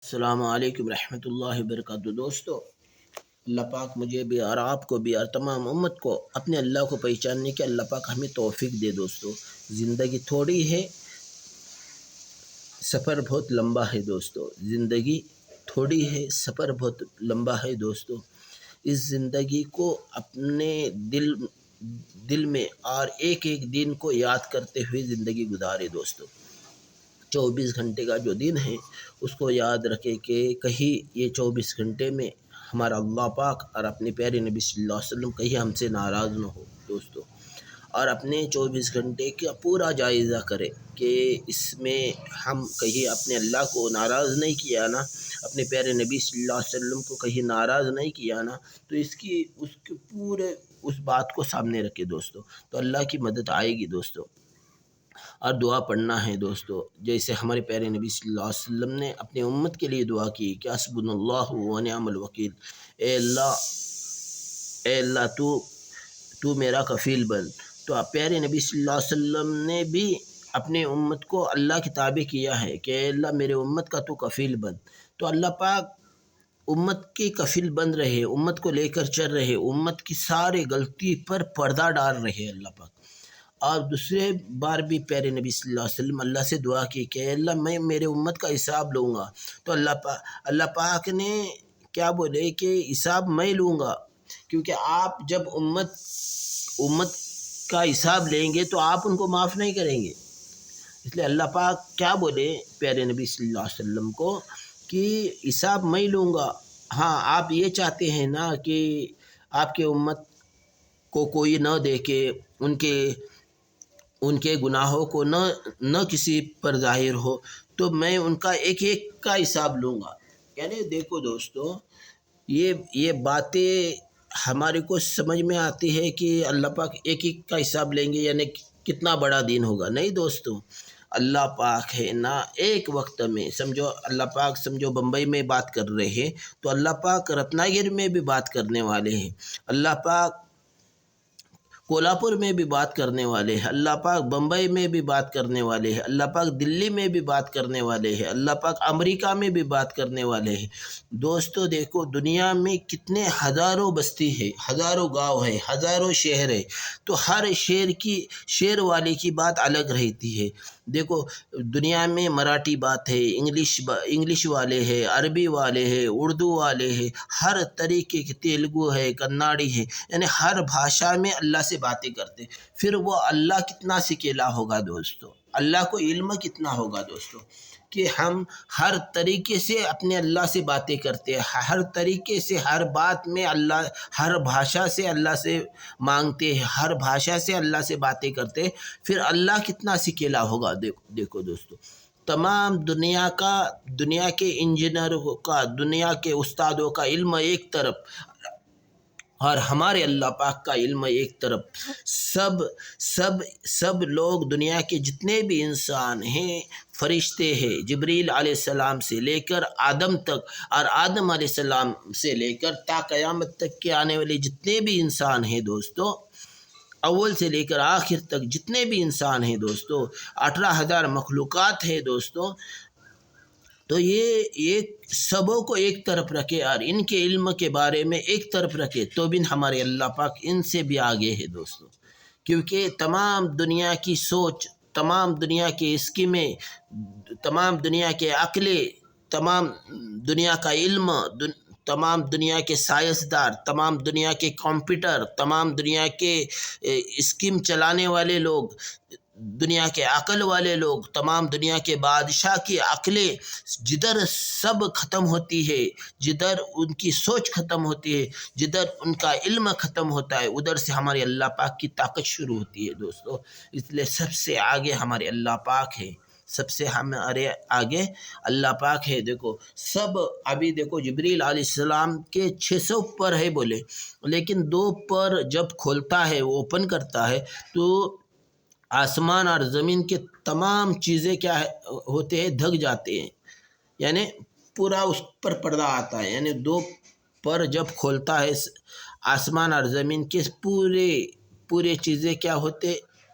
السلام علیکم رحمۃ اللہ وبرکاتہ۔ دوستو، اللہ پاک مجھے بھی اور آپ کو بھی اور تمام امت کو اپنے اللہ کو پہچاننے کے اللہ پاک ہمیں توفیق دے۔ دوستو، زندگی تھوڑی ہے، سفر بہت لمبا ہے۔ دوستو، زندگی تھوڑی ہے، سفر بہت لمبا ہے۔ دوستو، اس زندگی کو اپنے دل میں اور ایک ایک دن کو یاد کرتے ہوئے زندگی گزارے۔ دوستو، 24 گھنٹے کا جو دن ہے اس کو یاد رکھے کہ کہیں یہ 24 گھنٹے میں ہمارا اللہ پاک اور اپنے پیارے نبی صلی اللہ علیہ وسلم کہیں ہم سے ناراض نہ ہو۔ دوستو، اور اپنے 24 گھنٹے کا پورا جائزہ کرے کہ اس میں ہم کہیں اپنے اللہ کو ناراض نہیں کیا نا، اپنے پیارے نبی صلی اللہ علیہ وسلم کو کہیں ناراض نہیں کیا نا، تو اس کے پورے اس بات کو سامنے رکھے۔ دوستو، تو اللہ کی مدد آئے گی۔ دوستو، اور دعا پڑھنا ہے۔ دوستو، جیسے ہمارے پیارے نبی صلی اللہ علیہ وسلم نے اپنے امت کے لیے دعا کی کہ حسبنا اللہ و نعم الوکیل، اے اللہ تو میرا کفیل بن۔ تو پیارے نبی صلی اللہ علیہ وسلم نے بھی اپنے امت کو اللہ کی تابع کیا ہے کہ اے اللہ میرے امت کا تو کفیل بن۔ تو اللہ پاک امت کے کفیل بن رہے، امت کو لے کر چل رہے، امت کی سارے غلطی پر پردہ ڈال رہے اللہ پاک۔ اور دوسرے بار بھی پیارے نبی صلی اللہ علیہ وسلم اللہ سے دعا کی کہ اے اللہ میں میرے امت کا حساب لوں گا۔ تو اللہ پاک نے کیا بولے کہ حساب میں لوں گا، کیونکہ آپ جب امت کا حساب لیں گے تو آپ ان کو معاف نہیں کریں گے۔ اس لیے اللہ پاک کیا بولے پیارے نبی صلی اللہ علیہ وسلم کو کہ حساب میں لوں گا۔ ہاں، آپ یہ چاہتے ہیں نا کہ آپ کے امت کو کوئی نہ دیکھے، ان کے گناہوں کو نہ کسی پر ظاہر ہو، تو میں ان کا ایک ایک کا حساب لوں گا۔ یعنی دیکھو دوستو، یہ باتیں ہمارے کو سمجھ میں آتی ہے کہ اللہ پاک ایک ایک کا حساب لیں گے، یعنی کتنا بڑا دین ہوگا۔ نہیں دوستو، اللہ پاک ہے نا ایک وقت میں سمجھو، اللہ پاک سمجھو بمبئی میں بات کر رہے ہیں تو اللہ پاک رتنا گیر میں بھی بات کرنے والے ہیں، اللہ پاک کولہاپور میں بھی بات کرنے والے ہیں، اللہ پاک بمبئی میں بھی بات کرنے والے ہیں، اللہ پاک دلی میں بھی بات کرنے والے ہیں، اللہ پاک امریکہ میں بھی بات کرنے والے ہیں۔ دوستو دیکھو، دنیا میں کتنے ہزاروں بستی ہے، ہزاروں گاؤں ہے، ہزاروں شہر ہے، تو ہر شہر والے کی بات الگ رہتی ہے۔ دیکھو، دنیا میں مراٹھی بات ہے، انگلش والے ہیں، عربی والے ہیں، اردو والے ہیں، ہر طریقے کے، تیلگو ہے، کناڑی ہے، یعنی ہر بھاشا میں اللہ سے باتیں کرتے۔ پھر وہ اللہ کتنا سکیلا ہوگا دوستو، اللہ کو علم کتنا ہوگا دوستو کہ ہم ہر طریقے سے اپنے اللہ سے باتیں کرتے ہیں، ہر طریقے سے ہر بات میں اللہ، ہر بھاشا سے اللہ سے مانگتے ہیں، ہر بھاشا سے اللہ سے باتیں کرتے ہیں، پھر اللہ کتنا سکیلا ہوگا۔ دیکھو دوستو، تمام دنیا کے انجینئروں کا، دنیا کے استادوں کا علم ایک طرف اور ہمارے اللہ پاک کا علم ایک طرف، سب لوگ، دنیا کے جتنے بھی انسان ہیں، فرشتے ہیں، جبریل علیہ السلام سے لے کر آدم تک، اور آدم علیہ السلام سے لے کر تا قیامت تک کے آنے والے جتنے بھی انسان ہیں دوستو، اول سے لے کر آخر تک جتنے بھی انسان ہیں دوستو، 18,000 مخلوقات ہیں دوستو، تو یہ سبوں کو ایک طرف رکھے اور ان کے علم کے بارے میں ایک طرف رکھے، تو بھی ہمارے اللہ پاک ان سے بھی آگے ہے دوستو، کیونکہ تمام دنیا کی سوچ، تمام دنیا کے اسکیمیں، تمام دنیا کے عقلیں، تمام دنیا کا علم، تمام دنیا کے سائنسدان، تمام دنیا کے کمپیوٹر، تمام دنیا کے اسکیم چلانے والے لوگ، دنیا کے عقل والے لوگ، تمام دنیا کے بادشاہ کی عقلیں، جدھر سب ختم ہوتی ہے، جدھر ان کی سوچ ختم ہوتی ہے، جدھر ان کا علم ختم ہوتا ہے، ادھر سے ہمارے اللہ پاک کی طاقت شروع ہوتی ہے دوستو۔ اس لیے سب سے آگے ہمارے اللہ پاک ہے، سب سے ہمارے آگے اللہ پاک ہے۔ دیکھو، سب ابھی دیکھو، جبریل علیہ السلام کے 600 پر ہے بولے، لیکن 2 پر جب کھولتا ہے، وہ اوپن کرتا ہے، تو آسمان اور زمین کے تمام چیزیں کیا ہوتے ہیں، دھک جاتے ہیں، یعنی پورا اس پر پردہ آتا ہے۔ یعنی 2 پر جب کھولتا ہے، آسمان اور زمین کے پورے چیزیں کیا ہوتے،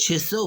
600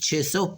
600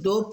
2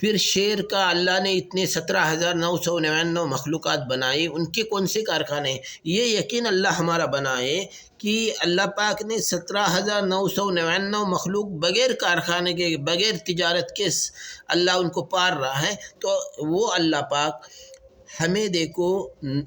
پھر شیر کا اللہ نے اتنے 17,999 مخلوقات بنائی، ان کے کون سے کارخانے ہیں؟ یہ یقین اللہ ہمارا بنائے کہ اللہ پاک نے 17,999 مخلوق بغیر کارخانے کے، بغیر تجارت کے اللہ ان کو پال رہا ہے۔ تو وہ اللہ پاک ہمیں دیکھو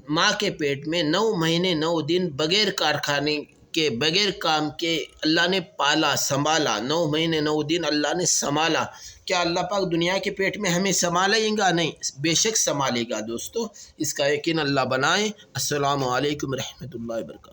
ماں کے پیٹ میں 9 مہینے 9 دن بغیر کارخانے کے، بغیر کام کے اللہ نے پالا، سنبھالا۔ 9 مہینے 9 دن اللہ نے سنبھالا۔ کیا اللہ پاک دنیا کے پیٹ میں ہمیں سنبھالے گا؟ نہیں، بے شک سنبھالے گا دوستو، اس کا یقین اللہ بنائے۔ السلام علیکم رحمۃ اللہ وبرکاتہ۔